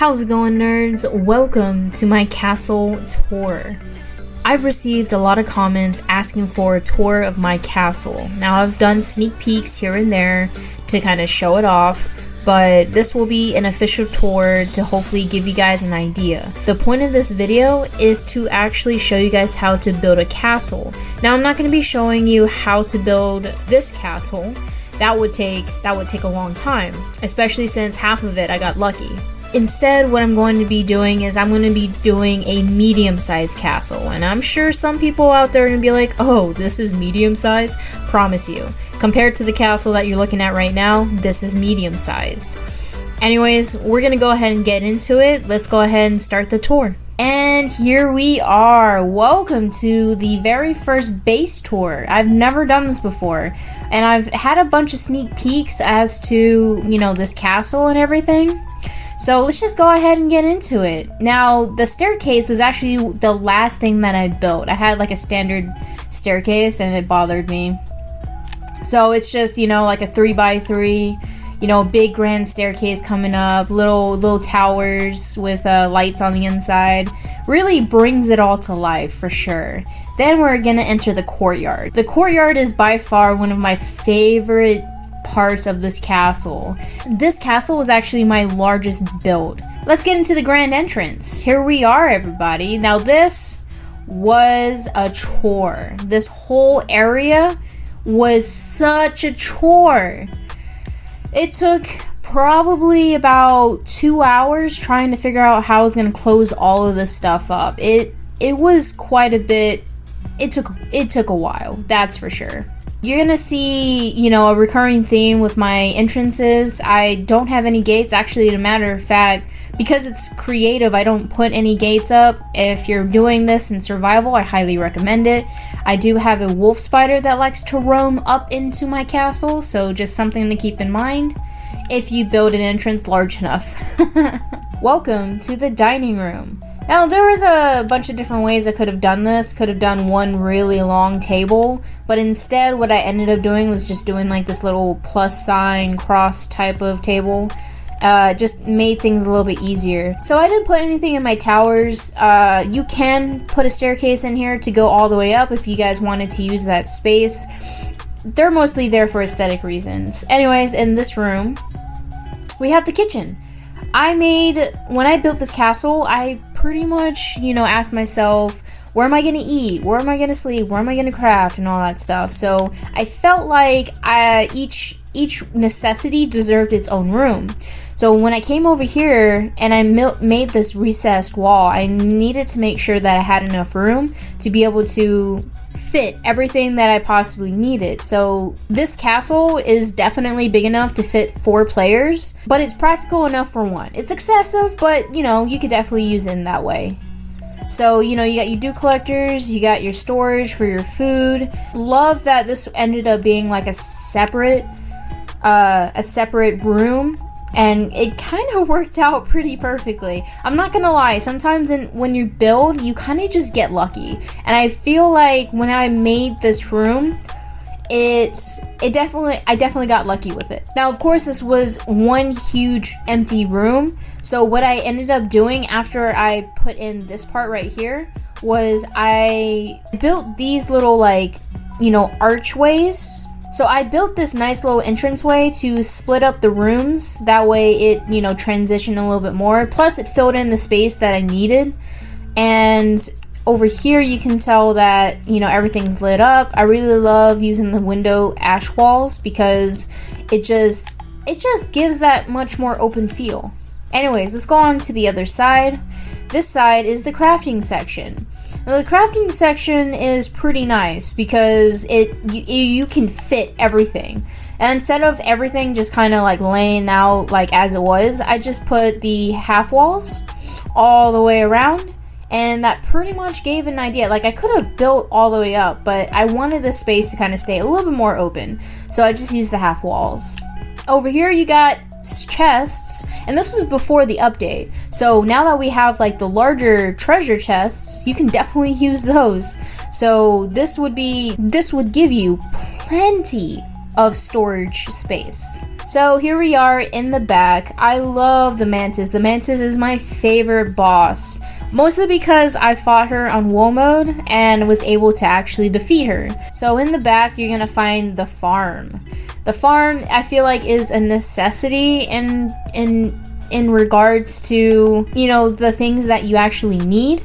How's it going, nerds? Welcome to my castle tour. I've received a lot of comments asking for a tour of my castle. Now, I've done sneak peeks here and there to kind of show it off, but this will be an official tour to hopefully give you guys an idea. The point of this video is to actually show you guys how to build a castle. Now, I'm not going to be showing you how to build this castle. That would take a long time, especially since half of it I got lucky. Instead, what I'm going to be doing is I'm going to be doing a medium-sized castle, and I'm sure some people out there are going to be like, oh, this is medium-sized? Promise you. Compared to the castle that you're looking at right now, this is medium-sized. Anyways, we're going to go ahead and get into it. Let's go ahead and start the tour. And here we are. Welcome to the very first base tour. I've never done this before, and I've had a bunch of sneak peeks as to, this castle and everything. So let's just go ahead and get into it. Now, the staircase was actually the last thing that I built. I had like a standard staircase and it bothered me. So it's just, like a 3x3, big grand staircase coming up, little towers with lights on the inside. Really brings it all to life for sure. Then we're gonna enter the courtyard. The courtyard is by far one of my favorite parts of this castle. This castle was actually my largest build. Let's get into the grand entrance. Here we are, everybody. Now, this was a chore. This whole area was such a chore. It took probably about 2 hours trying to figure out how I was going to close all of this stuff up. It was quite a bit. It took a while, that's for sure. You're gonna see, a recurring theme with my entrances. I don't have any gates. Actually, as a matter of fact, because it's creative, I don't put any gates up. If you're doing this in survival, I highly recommend it. I do have a wolf spider that likes to roam up into my castle, so just something to keep in mind if you build an entrance large enough. Welcome to the dining room. Now, there was a bunch of different ways I could have done this. Could have done one really long table, but instead what I ended up doing was just doing like this little plus sign cross type of table. Just made things a little bit easier. So I didn't put anything in my towers. You can put a staircase in here to go all the way up if you guys wanted to use that space. They're mostly there for aesthetic reasons. Anyways, in this room, we have the kitchen. When I built this castle, I pretty much, asked myself, where am I going to eat? Where am I going to sleep? Where am I going to craft? And all that stuff. So I felt like each necessity deserved its own room. So when I came over here and I made this recessed wall, I needed to make sure that I had enough room to be able to fit everything that I possibly needed. So this castle is definitely big enough to fit 4 players, but it's practical enough for 1. It's excessive, but you could definitely use it in that way. So, you got your dew collectors, you got your storage for your food. Love that this ended up being like a separate room. And it kind of worked out pretty perfectly. I'm not gonna lie, sometimes when you build, you kind of just get lucky. And I feel like when I made this room, I definitely got lucky with it. Now, of course, this was one huge empty room. So what I ended up doing after I put in this part right here was I built these little archways. So I built this nice little entranceway to split up the rooms. That way it, transitioned a little bit more. Plus it filled in the space that I needed. And over here you can tell that, everything's lit up. I really love using the window ash walls because it just gives that much more open feel. Anyways, let's go on to the other side. This side is the crafting section. Now, the crafting section is pretty nice because you can fit everything. And instead of everything just kind of laying out as it was, I just put the half walls all the way around, and that pretty much gave an idea. I could have built all the way up, but I wanted the space to kind of stay a little bit more open, so I just used the half walls. Over here you got chests, and this was before the update, so now that we have the larger treasure chests, you can definitely use those. So this would give you of storage space. So here we are in the back. I love the Mantis. The Mantis is my favorite boss, mostly because I fought her on Woe mode and was able to actually defeat her. So in the back, you're gonna find the farm. The farm, I feel like, is a necessity in regards to, you know, the things that you actually need.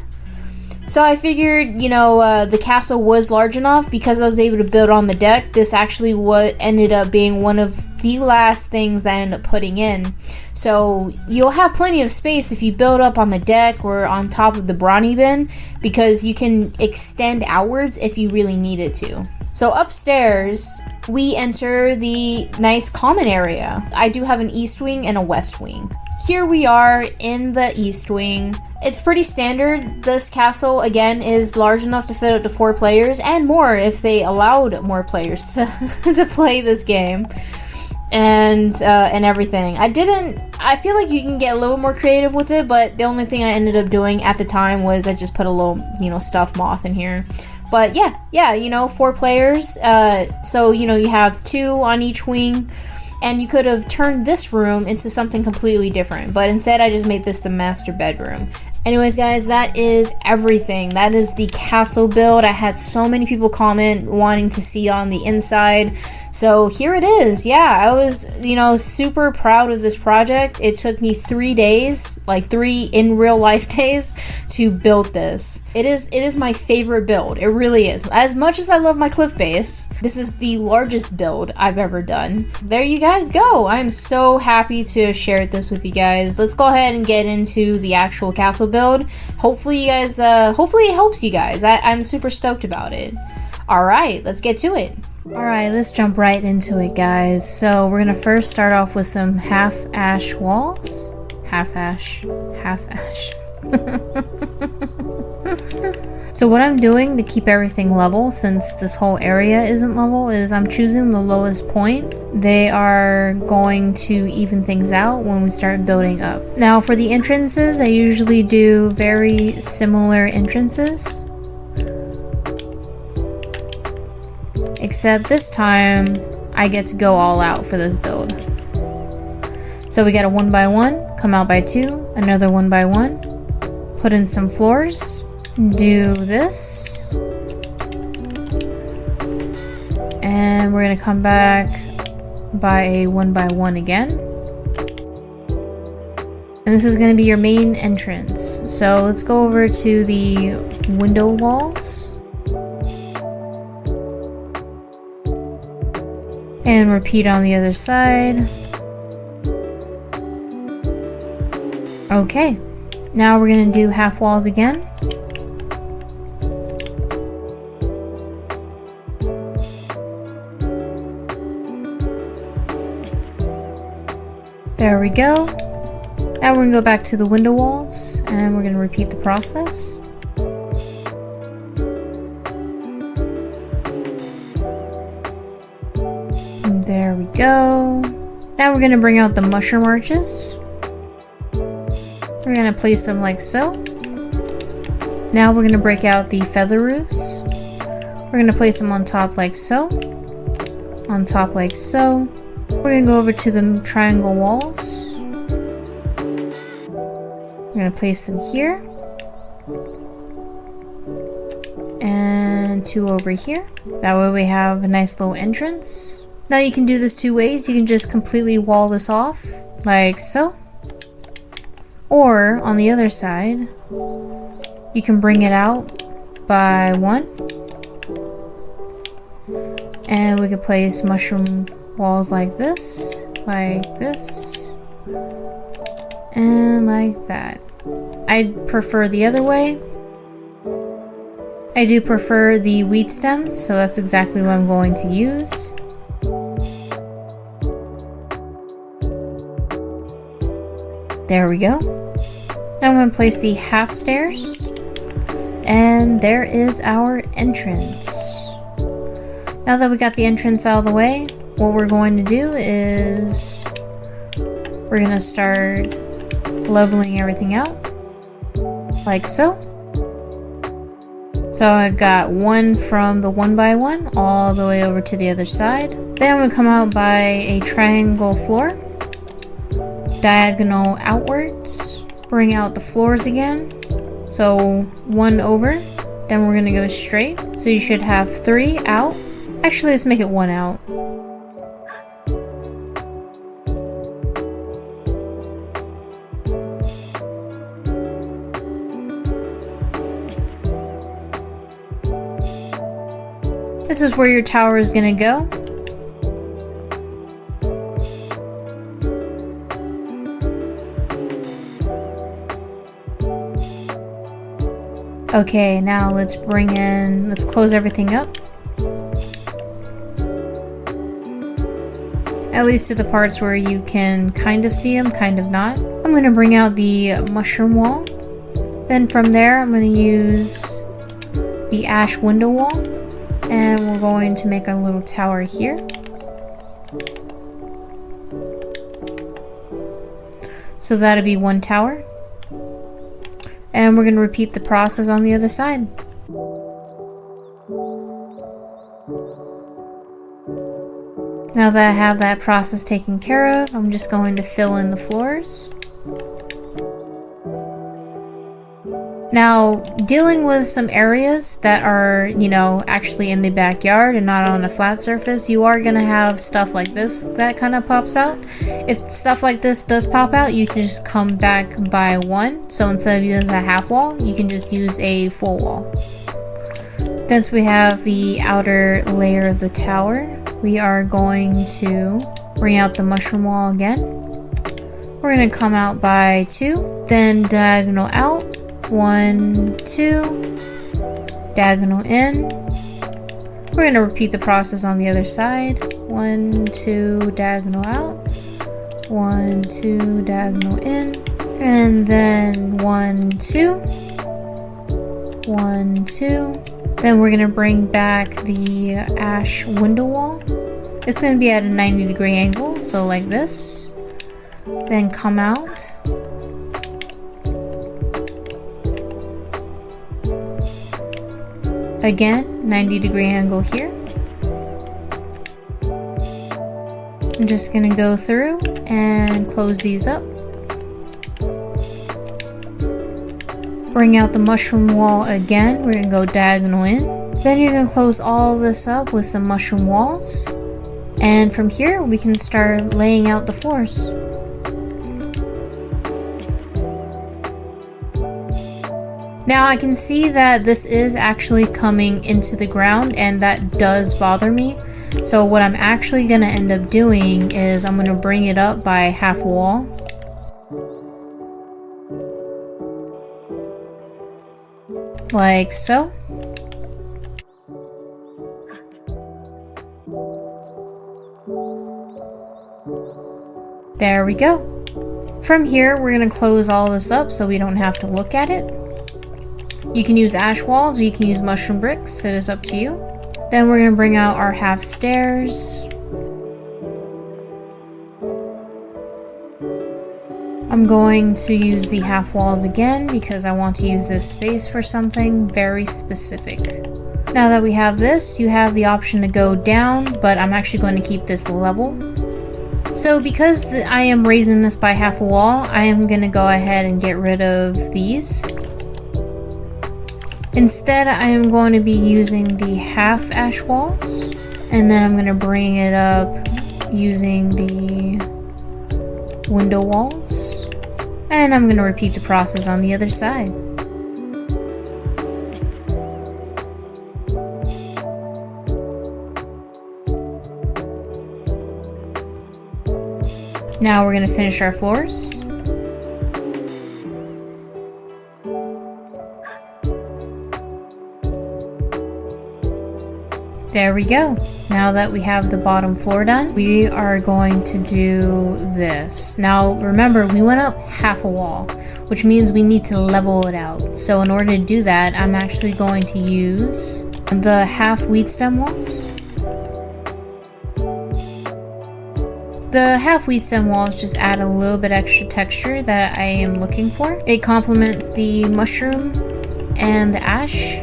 So I figured, you know, the castle was large enough because I was able to build on the deck. This actually what ended up being one of the last things that I ended up putting in. So you'll have plenty of space if you build up on the deck or on top of the Brawny bin, because you can extend outwards if you really needed to. So upstairs, we enter the nice common area. I do have an east wing and a west wing. Here we are in the east wing. It's pretty standard. This castle, again, is large enough to fit up to 4 players and more if they allowed more players to play this game and everything. I feel like you can get a little more creative with it, but the only thing I ended up doing at the time was I just put a little, you know, stuffed moth in here. But yeah, you know, 4 players. So, you know, you have 2 on each wing. And you could have turned this room into something completely different, but instead I just made this the master bedroom. Anyways, guys, that is everything. That is the castle build. I had so many people comment wanting to see on the inside. So here it is. Yeah, I was, you know, super proud of this project. It took me 3 days, like 3 in real life days, to build this. It is my favorite build. It really is. As much as I love my cliff base, this is the largest build I've ever done. There you guys go. I'm so happy to share this with you guys. Let's go ahead and get into the actual castle build. Hopefully you guys, hopefully it helps you guys. I'm super stoked about it. Alright, let's get to it. Alright, let's jump right into it, guys. So we're gonna first start off with some half ash walls. Half ash. So what I'm doing to keep everything level, since this whole area isn't level, is I'm choosing the lowest point. They are going to even things out when we start building up. Now for the entrances, I usually do very similar entrances. Except this time, I get to go all out for this build. So we got a 1x1, come out by 2, another 1x1, put in some floors, do this, and we're gonna come back by a 1x1 again. And this is gonna be your main entrance. So let's go over to the window walls. And repeat on the other side. Okay, now we're gonna do half walls again. There we go. Now we're gonna go back to the window walls and we're gonna repeat the process. There we go. Now we're gonna bring out the mushroom arches. We're gonna place them like so. Now we're gonna break out the feather roofs. We're gonna place them on top like so. On top like so. We're gonna go over to the triangle walls. We're gonna place them here. And 2 over here. That way we have a nice little entrance. Now you can do this 2 ways. You can just completely wall this off, like so. Or, on the other side, you can bring it out by 1. And we could place mushroom walls like this, and like that. I prefer the other way. I do prefer the wheat stems, so that's exactly what I'm going to use. There we go. Now I'm going to place the half stairs, and there is our entrance. Now that we got the entrance out of the way, what we're going to do is we're going to start leveling everything out like so. So I got one from the 1x1 all the way over to the other side. Then I'm going to come out by a triangle floor, diagonal outwards, bring out the floors again. So one over, then we're going to go straight. So you should have 3 out. Actually, let's make it 1 out. This is where your tower is going to go. Okay, now let's close everything up. At least to the parts where you can kind of see them, kind of not. I'm going to bring out the mushroom wall. Then from there, I'm going to use the ash window wall. And we're going to make our little tower here. So that'll be 1 tower. And we're going to repeat the process on the other side. Now that I have that process taken care of, I'm just going to fill in the floors. Now, dealing with some areas that are, actually in the backyard and not on a flat surface, you are going to have stuff like this that kind of pops out. If stuff like this does pop out, you can just come back by 1. So instead of using a half wall, you can just use a full wall. Since we have the outer layer of the tower, we are going to bring out the mushroom wall again. We're going to come out by 2, then diagonal out. 1, 2, diagonal in. We're going to repeat the process on the other side. 1, 2, diagonal out. 1, 2, diagonal in. And then 1, 2. 1, 2. Then we're going to bring back the ash window wall. It's going to be at a 90-degree angle, so like this. Then come out. Again, 90-degree angle here. I'm just going to go through and close these up. Bring out the mushroom wall again. We're going to go diagonal in. Then you're going to close all this up with some mushroom walls. And from here, we can start laying out the floors. Now I can see that this is actually coming into the ground, and that does bother me. So what I'm actually going to end up doing is I'm going to bring it up by half a wall. Like so. There we go. From here, we're going to close all this up so we don't have to look at it. You can use ash walls or you can use mushroom bricks. It is up to you. Then we're going to bring out our half stairs. I'm going to use the half walls again because I want to use this space for something very specific. Now that we have this, you have the option to go down, but I'm actually going to keep this level. So because I am raising this by half a wall, I am going to go ahead and get rid of these. Instead, I am going to be using the half ash walls, and then I'm going to bring it up using the window walls, and I'm going to repeat the process on the other side. Now we're going to finish our floors. There we go. Now that we have the bottom floor done, we are going to do this. Now remember, we went up half a wall, which means we need to level it out. So in order to do that, I'm actually going to use the half wheat stem walls. The half wheat stem walls just add a little bit extra texture that I am looking for. It complements the mushroom and the ash.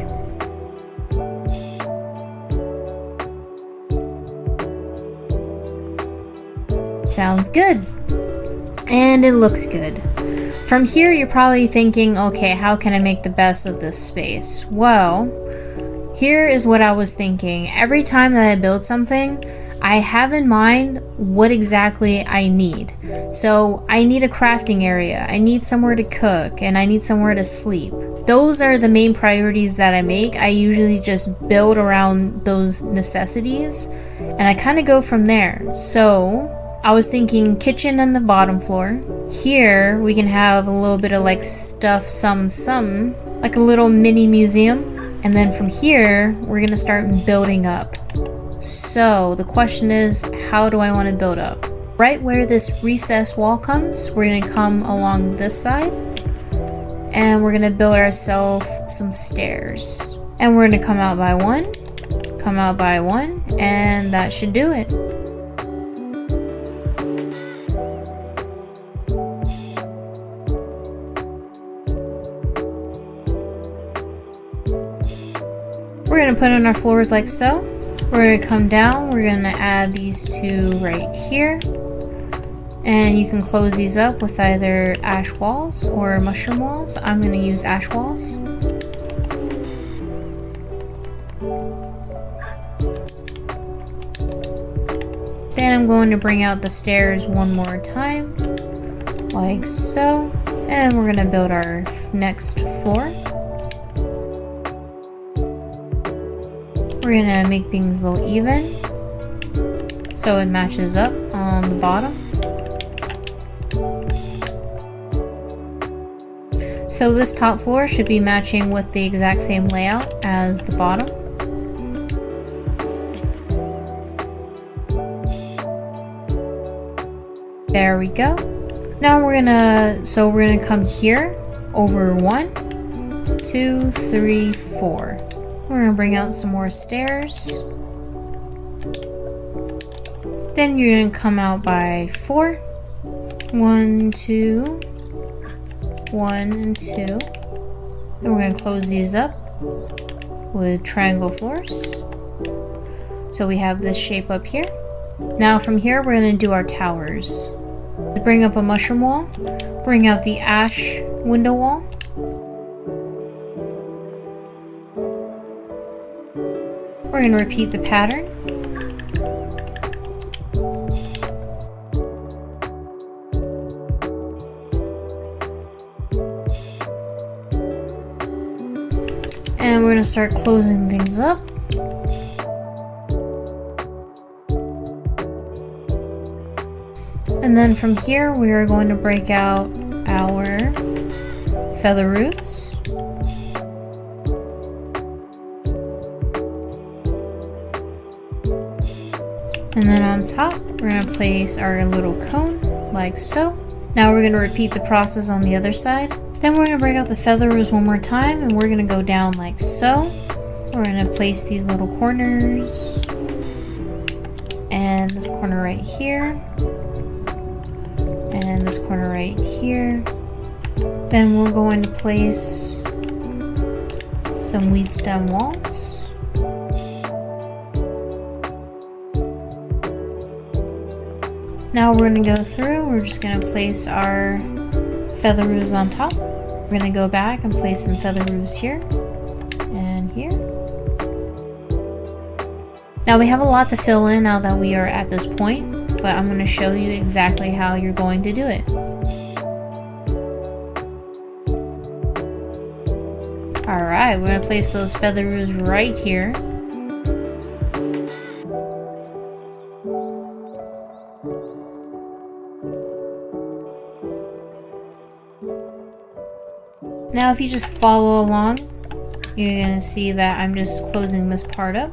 Sounds good. And it looks good. From here, you're probably thinking, okay, how can I make the best of this space? Well, here is what I was thinking. Every time that I build something, I have in mind what exactly I need. So I need a crafting area, I need somewhere to cook, and I need somewhere to sleep. Those are the main priorities that I make. I usually just build around those necessities, and I kind of go from there. So I was thinking kitchen on the bottom floor. Here we can have a little bit of like stuff, some, like a little mini museum. And then from here, we're gonna start building up. So the question is, how do I want to build up? Right where this recessed wall comes, we're gonna come along this side, and we're gonna build ourselves some stairs. And we're gonna come out by one, and that should do it. We're gonna put in our floors like so. We're gonna come down, we're gonna add these two right here. And you can close these up with either ash walls or mushroom walls. I'm gonna use ash walls. Then I'm going to bring out the stairs one more time, like so. And we're gonna build our next floor. We're gonna make things a little even so it matches up on the bottom. So this top floor should be matching with the exact same layout as the bottom. There we go. Now we're gonna come here over 1, 2, 3, 4. We're gonna bring out some more stairs. Then you're gonna come out by 4. 1, 2, 1 and 2. Then we're gonna close these up with triangle floors. So we have this shape up here. Now from here we're gonna do our towers. Bring up a mushroom wall. Bring out the ash window wall. We're going to repeat the pattern. And we're going to start closing things up. And then from here we are going to break out our feather roofs. And then on top, we're going to place our little cone, like so. Now we're going to repeat the process on the other side. Then we're going to break out the feather roofs one more time, and we're going to go down like so. We're going to place these little corners. And this corner right here. And this corner right here. Then we're going to place some weed stem walls. Now we're going to go through, we're just going to place our feather roofs on top. We're going to go back and place some feather roofs here and here. Now we have a lot to fill in now that we are at this point, but I'm going to show you exactly how you're going to do it. Alright, we're going to place those feather roofs right here. Now if you just follow along, you're going to see that I'm just closing this part up.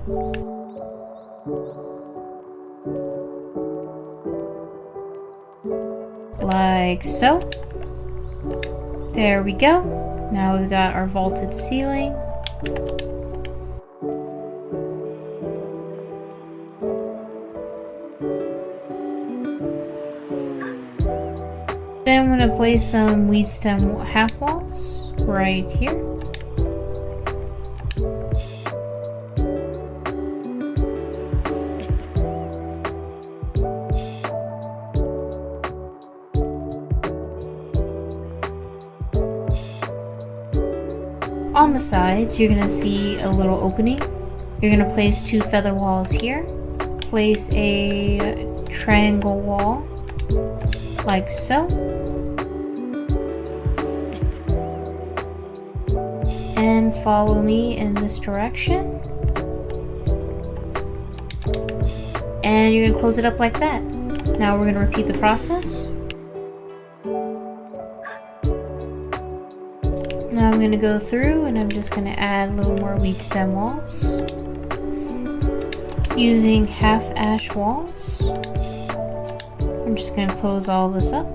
Like so. There we go. Now we've got our vaulted ceiling. Then I'm going to place some weed stem half walls right here. On the sides, you're gonna see a little opening. You're gonna place 2 feather walls here. Place a triangle wall, like so. And follow me in this direction. And you're gonna close it up like that. Now we're gonna repeat the process. Now I'm gonna go through and I'm just gonna add a little more wheat stem walls. Using half ash walls. I'm just gonna close all this up.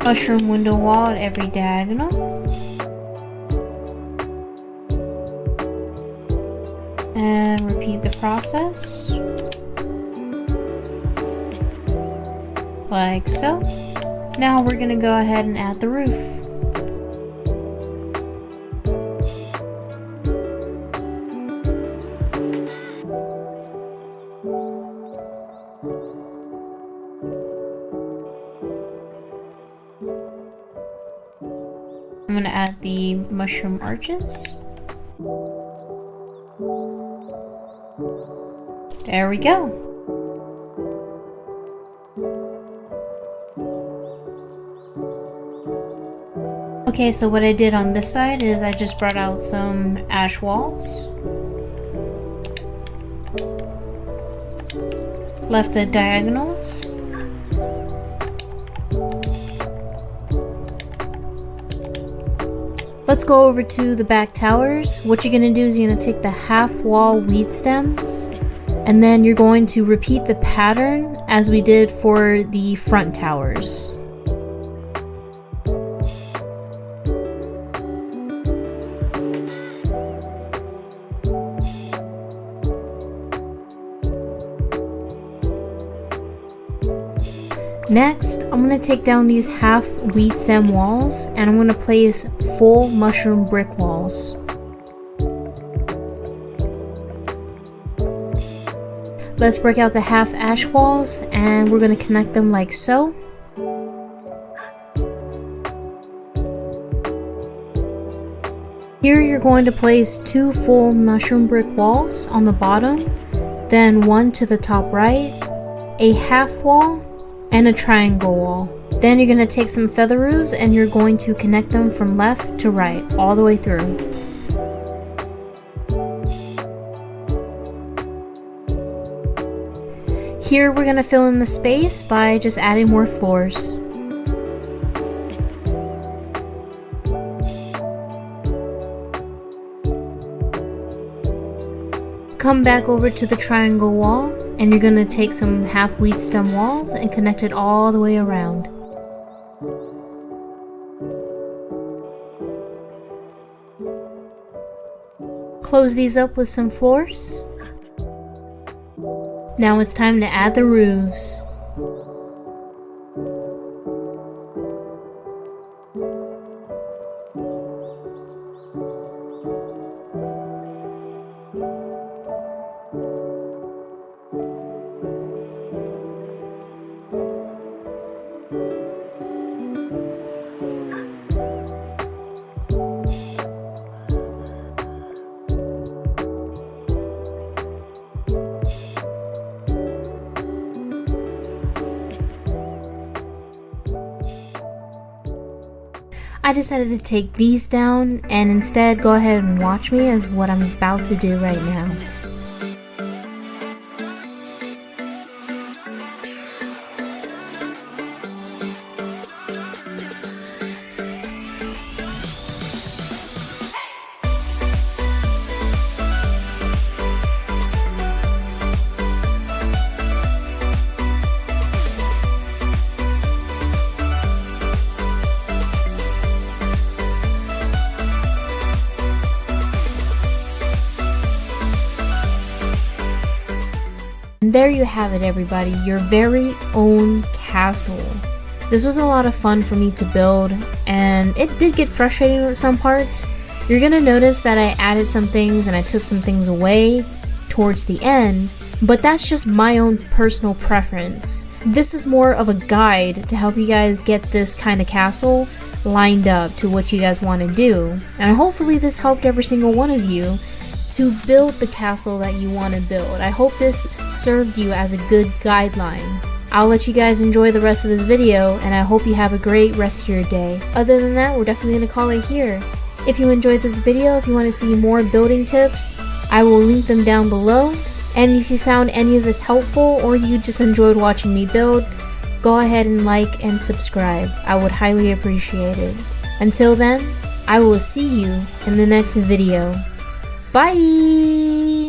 Mushroom window wall at every diagonal. And repeat the process. Like so. Now we're gonna go ahead and add the roof. I'm gonna add the mushroom arches. There we go. Okay, so what I did on this side is I just brought out some ash walls. Left the diagonals. Let's go over to the back towers. What you're gonna do is you're gonna take the half wall wheat stems and then you're going to repeat the pattern as we did for the front towers. Next, I'm going to take down these half wheat stem walls and I'm going to place full mushroom brick walls. Let's break out the half ash walls and we're going to connect them like so. Here you're going to place 2 full mushroom brick walls on the bottom, then 1 to the top right, a half wall, and a triangle wall. Then you're going to take some feather roofs and you're going to connect them from left to right all the way through. Here we're going to fill in the space by just adding more floors. Come back over to the triangle wall and you're going to take some half wheat stem walls and connect it all the way around. Close these up with some floors. Now it's time to add the roofs. I decided to take these down and instead go ahead and watch me as what I'm about to do right now. And there you have it, everybody, your very own castle. This was a lot of fun for me to build, and it did get frustrating at some parts. You're gonna notice that I added some things and I took some things away towards the end, but that's just my own personal preference. This is more of a guide to help you guys get this kind of castle lined up to what you guys want to do, and hopefully this helped every single one of you to build the castle that you want to build. I hope this served you as a good guideline. I'll let you guys enjoy the rest of this video, and I hope you have a great rest of your day. Other than that, we're definitely going to call it here. If you enjoyed this video, if you want to see more building tips, I will link them down below. And if you found any of this helpful, or you just enjoyed watching me build, go ahead and like and subscribe. I would highly appreciate it. Until then, I will see you in the next video. Bye!